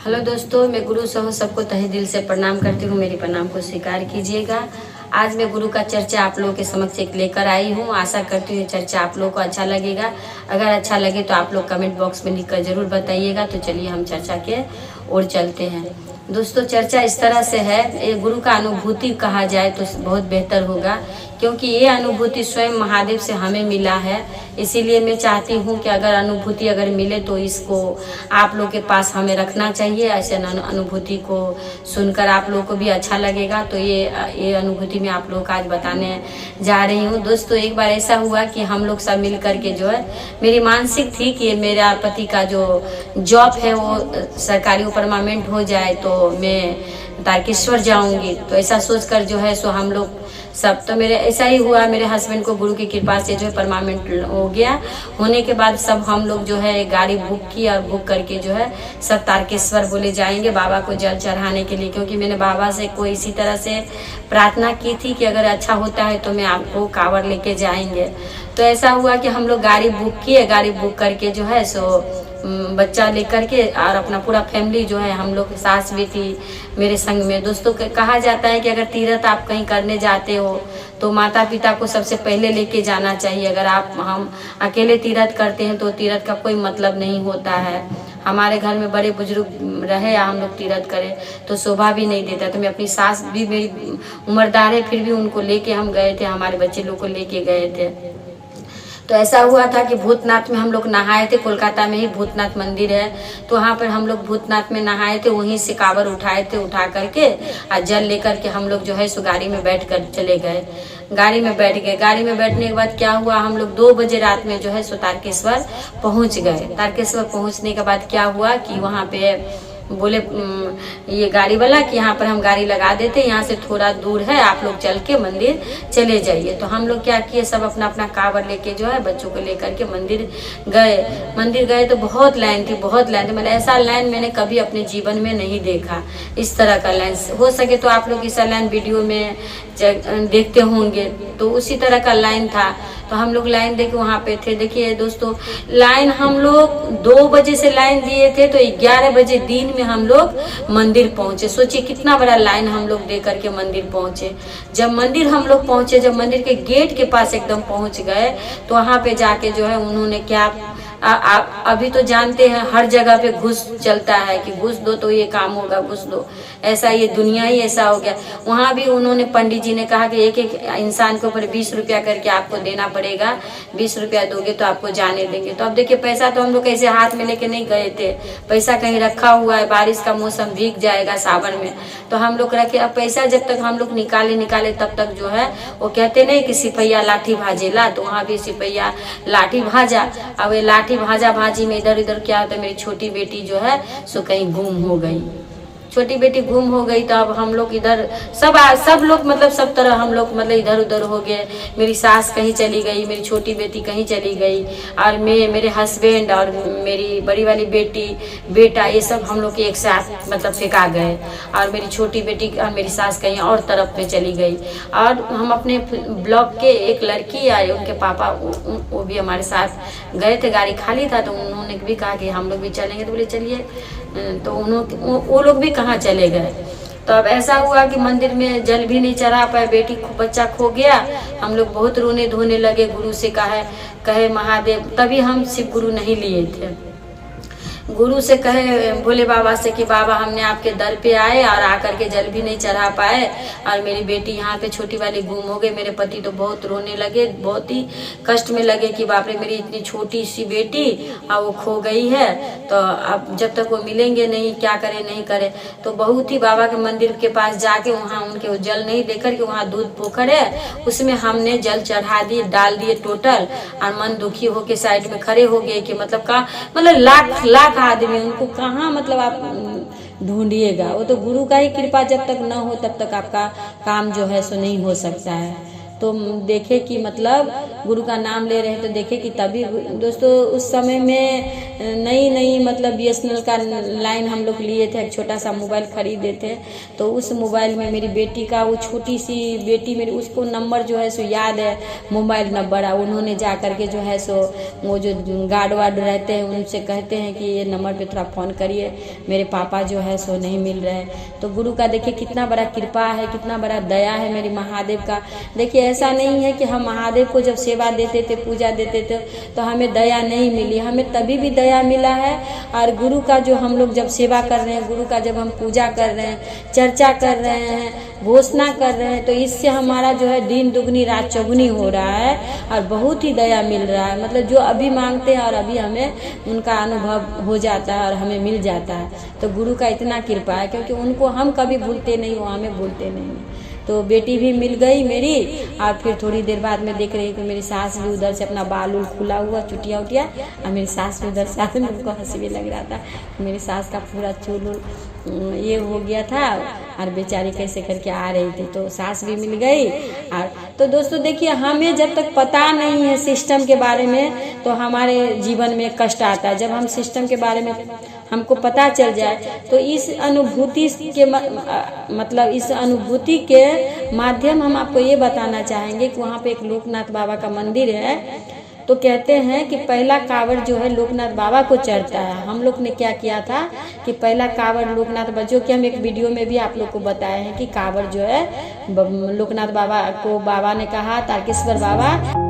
Hello दोस्तों, मैं गुरु सहो सबको तहे दिल से प्रणाम करती हूँ। मेरी प्रणाम को स्वीकार कीजिएगा। आज मैं गुरु का चर्चा आप लोगों के समक्ष एक लेकर आई हूँ। आशा करती हूँ चर्चा आप लोगों को अच्छा लगेगा। अगर अच्छा लगे तो आप लोग कमेंट बॉक्स में लिखकर जरूर बताइएगा। तो चलिए हम चर्चा के ओर चलते हैं। दोस्तों, चर्चा इस तरह से है, ये गुरु का अनुभूति कहा जाए तो बहुत बेहतर होगा, क्योंकि ये अनुभूति स्वयं महादेव से हमें मिला है। इसीलिए मैं चाहती हूँ कि अगर अनुभूति अगर मिले तो इसको आप लोग के पास हमें रखना चाहिए। ऐसे अनुभूति को सुनकर आप लोगों को भी अच्छा लगेगा। तो ये अनुभूति मैं आप लोगों को आज बताने जा रही हूँ। दोस्तों, एक बार ऐसा हुआ कि हम लोग सब मिल करके जो है, मेरी मानसिक थी कि मेरा पति का जो जॉब है वो सरकारी परमानेंट हो जाए तो मैं तारकेश्वर जाऊंगी। तो ऐसा सोचकर जो है सो हम लोग सब, तो मेरे ऐसा ही हुआ। मेरे हस्बैंड को गुरु की कृपा से जो है परमानेंट हो गया। होने के बाद सब हम लोग जो है गाड़ी बुक की और बुक करके जो है सब तारकेश्वर बोले जाएंगे बाबा को जल चढ़ाने के लिए। क्योंकि मैंने बाबा से कोई इसी तरह से प्रार्थना की थी कि अगर अच्छा होता है तो मैं आपको कांवड़ लेके जाएंगे। तो ऐसा हुआ कि हम लोग गाड़ी बुक किए। गाड़ी बुक करके जो है सो बच्चा लेकर के और अपना पूरा फैमिली जो है, हम लोग सास भी थी मेरे संग में। दोस्तों, कहा जाता है कि अगर तीर्थ आप कहीं करने जाते हो तो माता पिता को सबसे पहले लेके जाना चाहिए। अगर हम अकेले तीर्थ करते हैं तो तीर्थ का कोई मतलब नहीं होता है। हमारे घर में बड़े बुजुर्ग रहे या हम लोग तीर्थ करें तो शोभा भी नहीं देता। तो मैं अपनी सास भी मेरी उम्रदार है, फिर भी उनको लेके हम गए थे, हमारे बच्चे लोग को लेके गए थे। तो ऐसा हुआ था कि भूतनाथ में हम लोग नहाए थे। कोलकाता में ही भूतनाथ मंदिर है, तो वहाँ पर हम लोग भूतनाथ में नहाए थे। वहीं से कांवर उठाए थे, उठा करके और जल लेकर के हम लोग जो है सो गाड़ी में बैठ कर चले गए। गाड़ी में बैठ गए। गाड़ी में बैठने के बाद क्या हुआ, हम लोग 2 बजे रात में जो है सो तारकेश्वर पहुँच गए। तारकेश्वर पहुँचने के बाद क्या हुआ कि वहाँ पे बोले ये गाड़ी वाला कि यहाँ पर हम गाड़ी लगा देते, यहाँ से थोड़ा दूर है, आप लोग चल के मंदिर चले जाइए। तो हम लोग क्या किए, सब अपना अपना कांवड़ लेके जो है बच्चों को लेकर के मंदिर गए। मंदिर गए तो बहुत लाइन थी, बहुत लाइन थी। मतलब ऐसा लाइन मैंने कभी अपने जीवन में नहीं देखा, इस तरह का लाइन। हो सके तो आप लोग ऐसा लाइन वीडियो में देखते होंगे, तो उसी तरह का लाइन था। तो हम लोग लाइन देके वहाँ पे थे। देखिए दोस्तों, लाइन हम लोग 2 बजे से लाइन दिए थे तो 11 बजे दिन में हम लोग मंदिर पहुंचे। सोचिए कितना बड़ा लाइन हम लोग दे करके मंदिर पहुंचे। जब मंदिर हम लोग पहुंचे, जब मंदिर के गेट के पास एकदम पहुंच गए तो वहाँ पे जाके जो है उन्होंने क्या, अभी तो जानते हैं हर जगह पे घूस चलता है कि घूस दो तो ये काम होगा, घूस दो, ऐसा ये दुनिया ही ऐसा हो गया। वहाँ भी उन्होंने, पंडित जी ने कहा कि एक एक इंसान के ऊपर 20 रुपया करके आपको देना पड़ेगा, 20 रुपया दोगे तो आपको जाने देंगे। तो अब देखिए, पैसा तो हम लोग ऐसे हाथ में लेके नहीं गए थे, पैसा कहीं रखा हुआ है, बारिश का मौसम भीग जाएगा सावन में, तो हम लोग रखे। अब पैसा जब तक हम लोग निकाले तब तक जो है वो कहते नहीं कि सिपहिया लाठी भाजेला, तो वहाँ भी सिपहिया लाठी भाजा। अब ये लाठी भाजा भाजी में इधर उधर क्या होता है, मेरी छोटी बेटी जो है सो कहीं गुम हो गई। छोटी बेटी गुम हो गई। तो अब हम लोग इधर सब लोग मतलब सब तरह हम लोग मतलब इधर उधर हो गए। मेरी सास कहीं चली गई, मेरी छोटी बेटी कहीं चली गई, और मेरे हस्बैंड और मेरी बड़ी वाली बेटी बेटा, ये सब हम लोग एक साथ मतलब फेंका गए। और मेरी छोटी बेटी और मेरी सास कहीं और तरफ में चली गई। और हम अपने ब्लॉक के एक लड़की आए, उनके पापा वो भी हमारे साथ गए थे। गाड़ी खाली था तो उन्होंने भी कहा कि हम लोग भी चलेंगे, तो बोले चलिए। तो वो लोग भी कहाँ चले गए। तो अब ऐसा हुआ कि मंदिर में जल भी नहीं चढ़ा पाए, बच्चा खो गया। हम लोग बहुत रोने धोने लगे, गुरु से कहे महादेव, तभी हम शिव गुरु नहीं लिए थे। गुरु से कहे भोले बाबा से कि बाबा हमने आपके दर पे आए और आकर के जल भी नहीं चढ़ा पाए, और मेरी बेटी यहाँ पे छोटी वाली गुम हो गई। मेरे पति तो बहुत रोने लगे, बहुत ही कष्ट में लगे कि बाप रे, मेरी इतनी छोटी सी बेटी और वो खो गई है। तो अब जब तक वो मिलेंगे नहीं, क्या करे नहीं करे। तो बहुत ही बाबा के मंदिर के पास जाके वहाँ उनके जल नहीं देकर के, वहाँ दूध पोखर है, उसमें हमने जल चढ़ा दिए, डाल दिए टोटल। और मन दुखी होके साइड में खड़े हो गए कि मतलब लाख लाख आदमी, उनको कहाँ मतलब आप ढूंढिएगा। वो तो गुरु का ही कृपा, जब तक न हो तब तक आपका काम जो है सो नहीं हो सकता है। तो देखे कि मतलब गुरु का नाम ले रहे हैं, तो देखे कि तभी दोस्तों उस समय में नई मतलब BSNL का लाइन हम लोग लिए थे, एक छोटा सा मोबाइल खरीदे थे। तो उस मोबाइल में मेरी बेटी का, वो छोटी सी बेटी मेरी, उसको नंबर जो है सो याद है, मोबाइल नंबर। उन्होंने जा करके जो है सो वो जो गार्ड वार्ड रहते हैं उनसे कहते हैं कि ये नंबर पे थोड़ा फ़ोन करिए, मेरे पापा जो है सो नहीं मिल रहे। तो गुरु का देखिए कितना बड़ा कृपा है, कितना बड़ा दया है मेरी महादेव का। देखिए ऐसा नहीं है कि हम महादेव को जब सेवा देते थे, पूजा देते थे, तो हमें दया नहीं मिली, हमें तभी भी दया मिला है। और गुरु का जो हम लोग जब सेवा कर रहे हैं, गुरु का जब हम पूजा कर रहे हैं, चर्चा कर रहे हैं, घोषणा कर रहे हैं, तो इससे हमारा जो है दिन दुगनी रात चौगुनी हो रहा है और बहुत ही दया मिल रहा है। मतलब जो अभी मांगते हैं और अभी हमें उनका अनुभव हो जाता है और हमें मिल जाता है। तो गुरु का इतना कृपा है, क्योंकि उनको हम कभी भूलते नहीं, वो हमें भूलते नहीं। तो बेटी भी मिल गई मेरी। और फिर थोड़ी देर बाद में देख रही कि मेरी सास भी उधर से अपना बाल उल खुला हुआ, चुटिया उटिया, और मेरी सास भी उधर से आते, मेरे को हंसी भी लग रहा था। मेरी सास का पूरा चूल ये हो गया था और बेचारी कैसे करके आ रही थी, तो सास भी मिल गई। और तो दोस्तों देखिए, हमें जब तक पता नहीं है सिस्टम के बारे में, तो हमारे जीवन में कष्ट आता है। जब हम सिस्टम के बारे में हमको पता चल जाए, तो इस अनुभूति के मतलब इस अनुभूति के माध्यम हम आपको ये बताना चाहेंगे कि वहाँ पे एक लोकनाथ बाबा का मंदिर है। तो कहते हैं कि पहला कावड़ जो है लोकनाथ बाबा को चढ़ता है। हम लोग ने क्या किया था कि पहला कावड़ लोकनाथ बाबा, जो कि हम एक वीडियो में भी आप लोग को बताए हैं कि कावड़ जो है लोकनाथ बाबा को बाबा ने कहा, तारकेश्वर बाबा